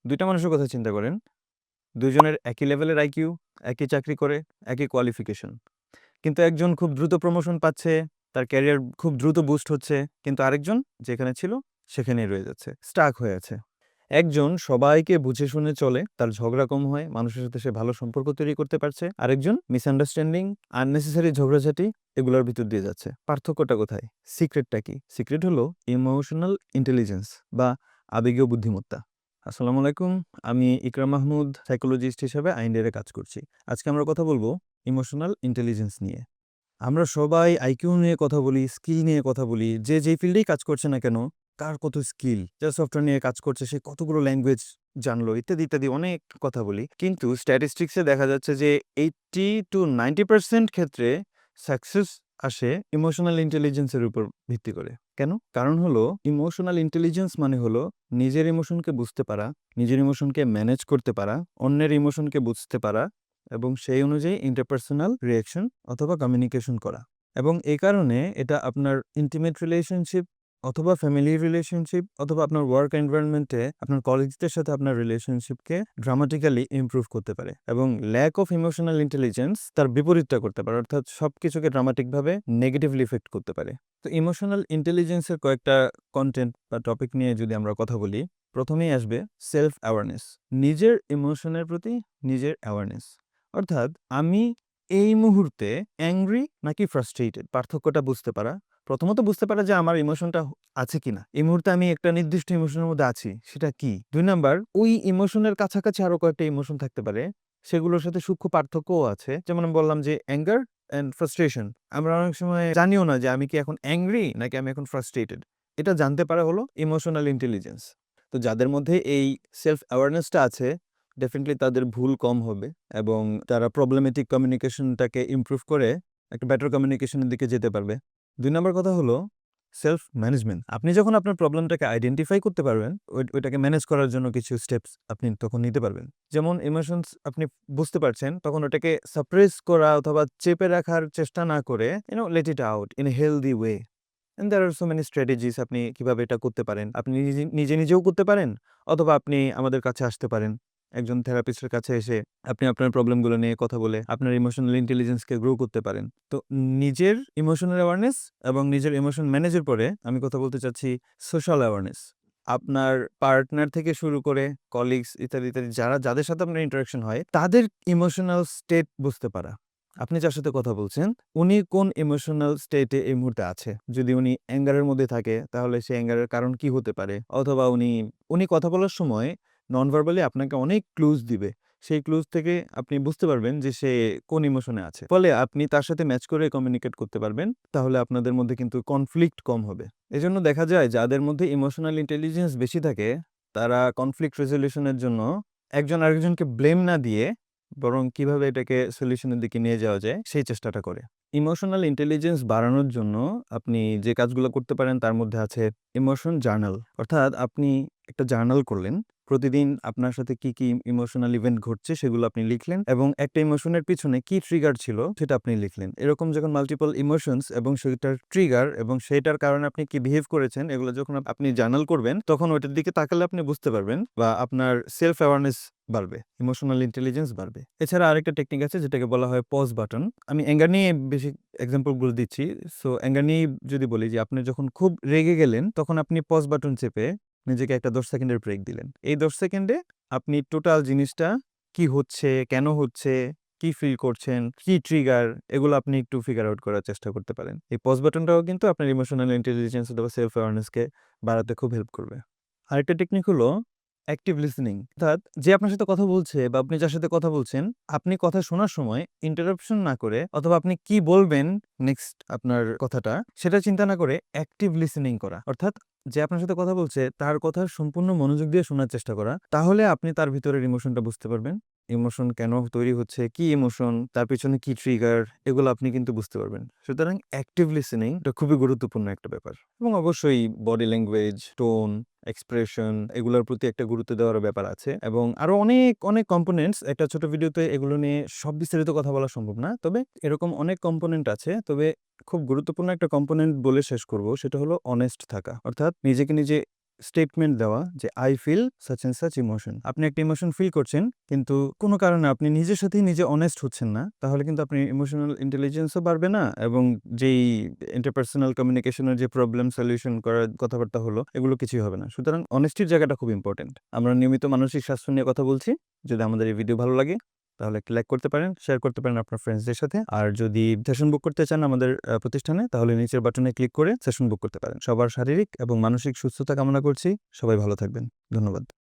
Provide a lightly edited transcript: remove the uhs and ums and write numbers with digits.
২টা মানুষের কথা চিন্তা করেন। ২ জনের একই লেভেলের আইকিউ, একই চাকরি করে, একই কোয়ালিফিকেশন। কিন্তু একজন খুব দ্রুত প্রমোশন পাচ্ছে, তার ক্যারিয়ার খুব দ্রুত বুস্ট হচ্ছে, কিন্তু আরেকজন যেখানে ছিল সেখানেই রয়ে যাচ্ছে, স্টাক হয়ে আছে। একজন সবাইকে বুঝে শুনে চলে, তার ঝগড়া কম হয়, মানুষের সাথে সে ভালো সম্পর্ক তৈরি করতে পারছে। আরেকজন মিসআন্ডারস্ট্যান্ডিং, আননেসেসারি ঝগড়াঝাটি এগুলোর ভিতর দিয়ে যাচ্ছে। পার্থক্যটা কোথায়? সিক্রেটটা কি? সিক্রেট হলো ইমোশনাল ইন্টেলিজেন্স বা আবেগীয় বুদ্ধিমত্তা। আসসালামু আলাইকুম। আমি ইকরাম মাহমুদ, সাইকোলজিস্ট হিসেবে আইনডেরে কাজ করছি। আজকে আমরা কথা বলবো ইমোশনাল ইন্টেলিজেন্স নিয়ে। আমরা সবাই আইকিউ নিয়ে কথা বলি, স্কিল নিয়ে কথা বলি। যে যেই ফিল্ডেই কাজ করছে না কেন, কার কত স্কিল, যারা সফটওয়্যার নিয়ে কাজ করছে সে কতগুলো ল্যাঙ্গুয়েজ জানলো, ইত্যাদি ইত্যাদি অনেক কথা বলি। কিন্তু স্ট্যাটিস্টিক্সে দেখা যাচ্ছে যে 80-90% ক্ষেত্রে সাকসেস আসে ইমোশনাল ইন্টেলিজেন্সের উপর ভিত্তি করে। কেন? কারণ হলো ইমোশনাল ইন্টেলিজেন্স মানে হলো নিজের ইমোশনকে বুঝতে পারা, নিজের ইমোশনকে ম্যানেজ করতে পারা, অন্যের ইমোশনকে বুঝতে পারা এবং সেই অনুযায়ী ইন্টারপার্সোনাল রিঅ্যাকশন অথবা কমিউনিকেশন করা। এবং এই কারণে এটা আপনার ইন্টিমেট রিলেশনশিপ অথবা ফ্যামিলি রিলেশনশিপ অথবা আপনার ওয়ার্ক এনভায়রনমেন্টে আপনার কলিগসদের সাথে আপনার রিলেশনশিপকে ড্রামাটিক্যালি ইমপ্রুভ করতে পারে। এবং ল্যাক অফ ইমোশনাল ইন্টেলিজেন্স তার বিপরীতটা করতে পারে, অর্থাৎ সব কিছুকে ড্রামাটিকভাবে নেগেটিভলি ইফেক্ট করতে পারে। তো ইমোশনাল ইন্টেলিজেন্সের কয়েকটা কন্টেন্ট বা টপিক নিয়ে যদি আমরা কথা বলি, প্রথমেই আসবে সেলফ অ্যাওয়ারনেস, নিজের ইমোশনের প্রতি নিজের অ্যাওয়ারনেস। অর্থাৎ আমি এই মুহূর্তে অ্যাংরি নাকি ফ্রাস্ট্রেটেড, পার্থক্যটা বুঝতে পারা। প্রথমত বুঝতে পারা যে আমার ইমোশনটা আছে কিনা, এই মুহূর্তে আমি একটা নির্দিষ্ট ইমোশনের মধ্যে আছি, সেটা কি। ২ নাম্বার, ওই ইমোশনের কাছাকাছি আরো কয়েকটা ইমোশন থাকতে পারে, সেগুলোর সাথে সূক্ষ্ম পার্থক্যও আছে। যেমন আমি বললাম যে অ্যাঙ্গার অ্যান্ড ফ্রাস্ট্রেশন, আমরা অনেক সময় জানিও না যে আমি কি এখন অ্যাংরি নাকি আমি এখন ফ্রাস্ট্রেটেড। এটা জানতে পারা হলো ইমোশনাল ইন্টেলিজেন্স। তো যাদের মধ্যে এই সেলফ অ্যাওয়ারনেসটা আছে, ডেফিনিটলি তাদের ভুল কম হবে এবং তারা প্রবলেমেটিক কমিউনিকেশনটাকে ইমপ্রুভ করে একটা বেটার কমিউনিকেশনের দিকে যেতে পারবে। ২ নম্বর কথা হলো সেলফ ম্যানেজমেন্ট। আপনি যখন আপনার প্রবলেমটাকে আইডেন্টিফাই করতে পারবেন, ওইটাকে ম্যানেজ করার জন্য কিছু স্টেপস আপনি তখন নিতে পারবেন। যেমন ইমোশনস আপনি বুঝতে পারছেন, তখন ওটাকে সাপ্রেস করা অথবা চেপে রাখার চেষ্টা না করে let it out in a healthy way. And there are so many strategies, আপনি কিভাবে এটা করতে পারেন। আপনি নিজেও করতে পারেন অথবা আপনি আমাদের কাছে আসতে পারেন। একজন থেরাপিস্টের কাছে এসে আপনি আপনার প্রবলেমগুলো নিয়ে কথা বলে আপনার ইমোশনাল ইন্টেলিজেন্সকে গ্রো করতে পারেন। তো নিজের ইমোশনাল অ্যাওয়ারনেস এবং নিজের ইমোশন ম্যানেজের পরে আমি কথা বলতে চাচ্ছি সোশ্যাল অ্যাওয়ারনেস। আপনার পার্টনার থেকে শুরু করে কলিগস ইত্যাদি, ইত্যাদি যাদের সাথে আপনার ইন্টারেকশন হয় তাদের ইমোশনাল স্টেট বুঝতে পারা। আপনি যার সাথে কথা বলছেন, উনি কোন ইমোশনাল স্টেটে এই মুহূর্তে আছে। যদি উনি অ্যাঙ্গারের মধ্যে থাকে, তাহলে সেই অ্যাঙ্গারের কারণ কি হতে পারে? অথবা উনি কথা বলার সময় নন ভার্বালি আপনাকে অনেক ক্লুজ দিবে। সেই ক্লুজ থেকে আপনি বুঝতে পারবেন যে সে কোন ইমোশনে আছে। ফলে আপনি তার সাথে ম্যাচ করে কমিউনিকেট করতে পারবেন। তাহলে আপনাদের মধ্যে কিন্তু কনফ্লিক্ট কম হবে। এজন্য দেখা যায় যাদের মধ্যে ইমোশনাল ইন্টেলিজেন্স বেশি থাকে, তারা কনফ্লিক্ট রেজোলিউশনের জন্য একজন আরেকজনকে ব্লেম না দিয়ে বরং কিভাবে এটাকে সলিউশনের দিকে নিয়ে যাওয়া যায় সেই চেষ্টাটা করে। ইমোশনাল ইন্টেলিজেন্স বাড়ানোর জন্য আপনি যে কাজগুলো করতে পারেন তার মধ্যে আছে ইমোশন জার্নাল। অর্থাৎ আপনি একটা জার্নাল করলেন। প্রতিদিন আপনার সাথে কি ইমোশনাল ইভেন্ট ঘটছে সেগুলো আপনি লিখলেন এবং একটা ইমোশনের পিছনে কি ট্রিগার ছিল সেটা আপনি লিখলেন। এরকম যখন মাল্টিপল ইমোশনস এবং সেটার ট্রিগার এবং সেটার কারণে আপনি কি বিহেভ করেছেন এগুলো যখন আপনি জার্নাল করবেন, তখন ওইটার দিকে তাকালে আপনি বুঝতে পারবেন বা আপনার সেলফ অ্যাওয়ারনেস বাড়বে, ইমোশনাল ইন্টেলিজেন্স বাড়বে। এছাড়া আরেকটা টেকনিক আছে যেটাকে বলা হয় পজ বাটন। আমি অ্যাঙ্গার নিয়ে বেশি এক্সাম্পলগুলো দিচ্ছি। সো অ্যাঙ্গার নিয়ে যদি বলি যে আপনি যখন খুব রেগে গেলেন, তখন আপনি পজ বাটন চেপে নিজেকে একটা ১০ সেকেন্ডের ব্রেক দিলেন। এই ১০ সেকেন্ডে আপনি টোটাল জিনিসটা কি হচ্ছে, কেন হচ্ছে, কি ফিল করছেন, কি ট্রিগার, এগুলো আপনি একটু ফিগার আউট করার চেষ্টা করতে পারেন। এই পজ বাটনটাও কিন্তু আপনার ইমোশনাল ইন্টেলিজেন্স অথবা সেলফ অ্যাওয়ারনেসকে বাড়াতে খুব হেল্প করবে। আরেকটা টেকনিক হলো অ্যাক্টিভ লিসেনিং। অর্থাৎ যে আপনার সাথে কথা বলছে বা আপনি যার সাথে কথা বলছেন, আপনি কথা শোনার সময় ইন্টারাপশন না করে অথবা আপনি কি বলবেন নেক্সট আপনার কথাটা, সেটা চিন্তা না করে অ্যাক্টিভ লিসেনিং করা। অর্থাৎ যে আপনার সাথে কথা বলছে তার কথা সম্পূর্ণ মনোযোগ দিয়ে শোনার চেষ্টা করা। তাহলে আপনি তার ভিতরের ইমোশনটা বুঝতে পারবেন। ইমোশন কেন তৈরি হচ্ছে, কি ইমোশন, তার পেছনে কি ট্রিগার, এগুলো আপনি কিন্তু বুঝতে পারবেন। সুতরাং অ্যাক্টিভ লিসেনিং এটা খুবই গুরুত্বপূর্ণ একটা ব্যাপার। এবং অবশ্যই বডি ল্যাঙ্গুয়েজ, টোন, এক্সপ্রেশন এগুলোর প্রতি একটা গুরুত্ব দেওয়ার ব্যাপার আছে এবং আরো অনেক কম্পোনেন্টস। একটা ছোট ভিডিওতে এগুলো নিয়ে সব বিস্তারিত কথা বলা সম্ভব না। তবে এরকম অনেক কম্পোনেন্ট আছে। তবে খুব গুরুত্বপূর্ণ একটা কম্পোনেন্ট বলে শেষ করব, সেটা হলো অনেস্ট থাকা। অর্থাৎ নিজেকে নিজে স্টেটমেন্ট দেওয়া যে I feel such and such emotion. আপনি একটা ইমোশন ফিল করছেন কিন্তু কোনো কারণে আপনি নিজের সাথেই নিজে অনেস্ট হচ্ছেন না, তাহলে কিন্তু আপনি ইমোশনাল ইন্টেলিজেন্সও বাড়বে না এবং যেই ইন্টারপার্সোনাল কমিউনিকেশনের যে প্রবলেম সলিউশন করার কথাবার্তা হলো এগুলো কিছুই হবে না। সুতরাং অনেস্টির জায়গাটা খুব ইম্পর্টেন্ট। আমরা নিয়মিত মানসিক স্বাস্থ্য নিয়ে কথা বলছি। যদি আমাদের এই ভিডিও ভালো লাগে তাহলে একটা লাইক করতে পারেন, শেয়ার করতে পারেন আপনার ফ্রেন্ডসদের সাথে। আর যদি সেশন বুক করতে চান আমাদের প্রতিষ্ঠানে, তাহলে নিচের বাটনে ক্লিক করে সেশন বুক করতে পারেন। সবার শারীরিক এবং মানসিক সুস্থতা কামনা করছি। সবাই ভালো থাকবেন। ধন্যবাদ।